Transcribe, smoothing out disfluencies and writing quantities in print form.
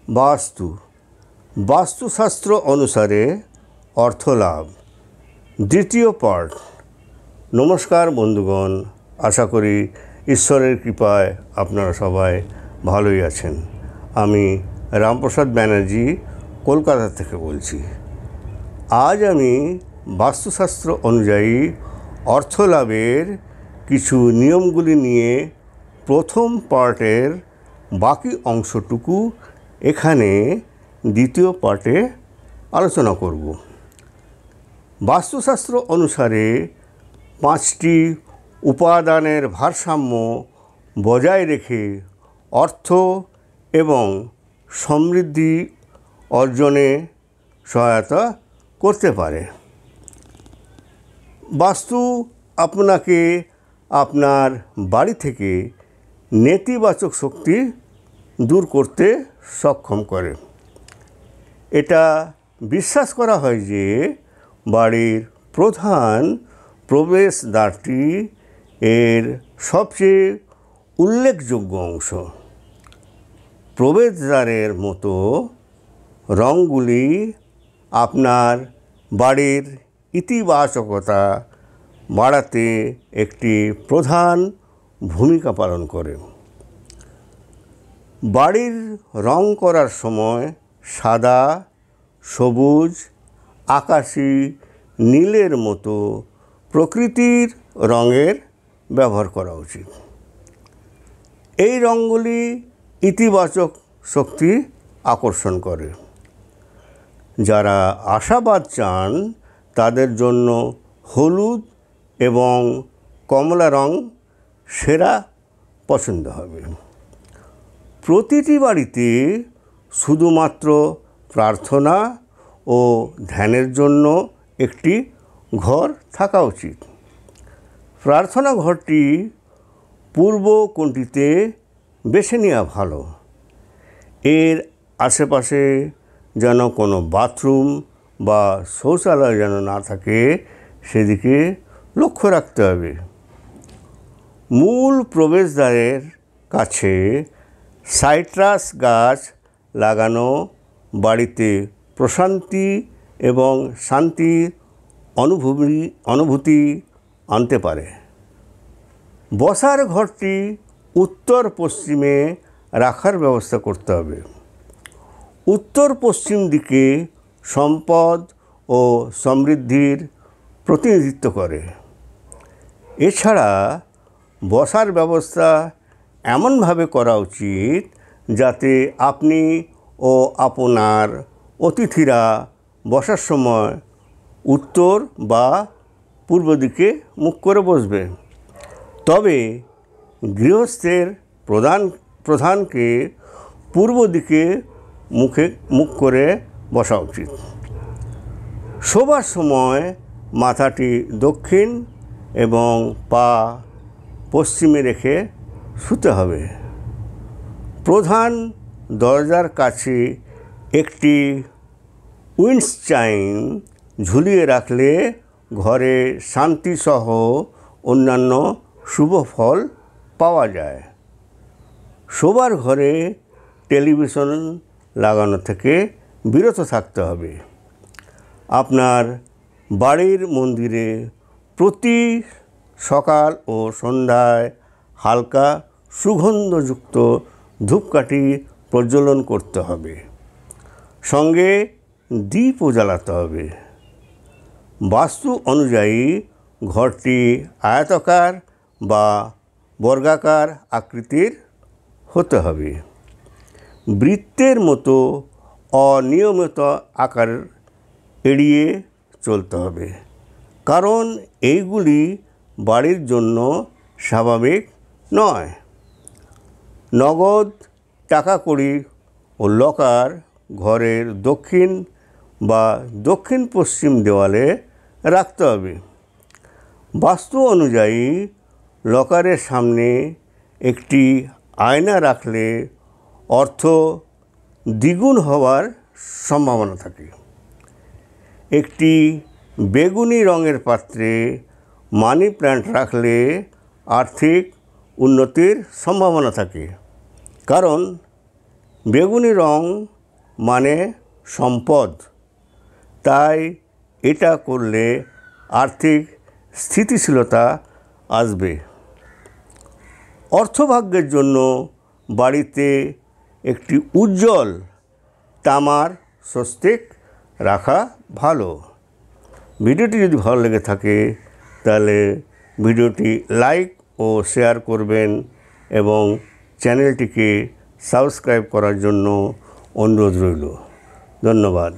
বাস্তু বাস্তুশাস্ত্র অনুসারে অর্থলাভ দ্বিতীয় পার্ট। নমস্কার বন্ধুগণ, আশা করি ঈশ্বরের কৃপায় আপনারা সবাই ভালোই আছেন। আমি রামপ্রসাদ ব্যানার্জি কলকাতা থেকে বলছি। আজ আমি বাস্তুশাস্ত্র অনুযায়ী অর্থলাভের কিছু নিয়মগুলি নিয়ে প্রথম পার্টের বাকি অংশটুকু এখানে দ্বিতীয় পার্টে আলোচনা করব। বাস্তুশাস্ত্র অনুসারে 5টি উপাদানের ভারসাম্য বজায় রেখে অর্থ এবং সমৃদ্ধি অর্জনে সহায়তা করতে পারে। বাস্তু আপনাকে আপনার বাড়ি থেকে নেতিবাচক শক্তি দূর করতে সক্ষম করে। এটা বিশ্বাস করা হয় যে বাড়ির প্রধান প্রবেশদ্বারটি এর সবচেয়ে উল্লেখযোগ্য অংশ। প্রবেশদ্বারের মতো রঙগুলি আপনার বাড়ির ইতিবাচকতা বাড়াতে একটি প্রধান ভূমিকা পালন করে। বাড়ির রং করার সময় সাদা, সবুজ, আকাশি, নীলের মতো প্রকৃতির রঙের ব্যবহার করা উচিত। এই রঙগুলি ইতিবাচক শক্তি আকর্ষণ করে। যারা আশাবাদ চান তাদের জন্য হলুদ এবং কমলা রং সেরা পছন্দ হবে। প্রতিটি বাড়িতে শুধুমাত্র প্রার্থনা ও ধ্যানের জন্য একটি ঘর থাকা উচিত। প্রার্থনা ঘরটি পূর্ব কোণটিতে বেছে নেওয়া ভালো। এর আশেপাশে যেন কোনো বাথরুম বা শৌচালয় যেন না থাকে, সেদিকে লক্ষ্য রাখতে হবে। মূল প্রবেশদ্বারের কাছে সাইট্রাস গাছ লাগানো বাড়িতে প্রশান্তি এবং শান্তির অনুভূতি আনতে পারে। বসার ঘরটি উত্তর পশ্চিমে রাখার ব্যবস্থা করতে হবে। উত্তর পশ্চিম দিকে সম্পদ ও সমৃদ্ধির প্রতিনিধিত্ব করে। এছাড়া বসার ব্যবস্থা এমনভাবে করা উচিত যাতে আপনি ও আপনার অতিথিরা বসার সময় উত্তর বা পূর্ব দিকে মুখ করে বসবে। তবে গৃহস্থের প্রধানকে পূর্ব দিকে মুখ করে বসা উচিত। শোবার সময় মাথাটি দক্ষিণ এবং পা পশ্চিমে রেখে শুতে হবে। প্রধান দরজার কাছে একটি উইন্ডচাইম ঝুলিয়ে রাখলে ঘরে শান্তিসহ অন্যান্য শুভ ফল পাওয়া যায়। শোবার ঘরে টেলিভিশন লাগানো থেকে বিরত থাকতে হবে। আপনার বাড়ির মন্দিরে প্রতি সকাল ও সন্ধ্যায় হালকা সুগন্ধযুক্ত ধূপকাঠি প্রজ্বলন করতে হবে। সঙ্গে দীপও জ্বালাতে হবে। বাস্তু অনুযায়ী ঘরটি আয়তাকার বা বর্গাকার আকৃতির হতে হবে। বৃত্তের মতো অনিয়মিত আকার এড়িয়ে চলতে হবে, কারণ এইগুলি বাড়ির জন্য স্বাভাবিক নয়। নগদ, টাকা কড়ি ও লকার ঘরের দক্ষিণ বা দক্ষিণ পশ্চিম দেওয়ালে রাখতে হবে। বাস্তু অনুযায়ী লকারের সামনে একটি আয়না রাখলে অর্থ দ্বিগুণ হওয়ার সম্ভাবনা থাকে। একটি বেগুনি রঙের পাত্রে মানি প্ল্যান্ট রাখলে আর্থিক উন্নতির সম্ভাবনা থাকে, কারণ বেগুনি রং মানে সম্পদ, তাই এটা করলে আর্থিক স্থিতিশীলতা আসবে। অর্থভাগ্যের জন্য বাড়িতে একটি উজ্জ্বল তামার স্বস্তিক রাখা ভালো। ভিডিওটি যদি ভালো লেগে থাকে তাহলে ভিডিওটি লাইক ও শেয়ার করবেন এবং চ্যানেলটিকে সাবস্ক্রাইব করার জন্য অনুরোধ রইল। ধন্যবাদ।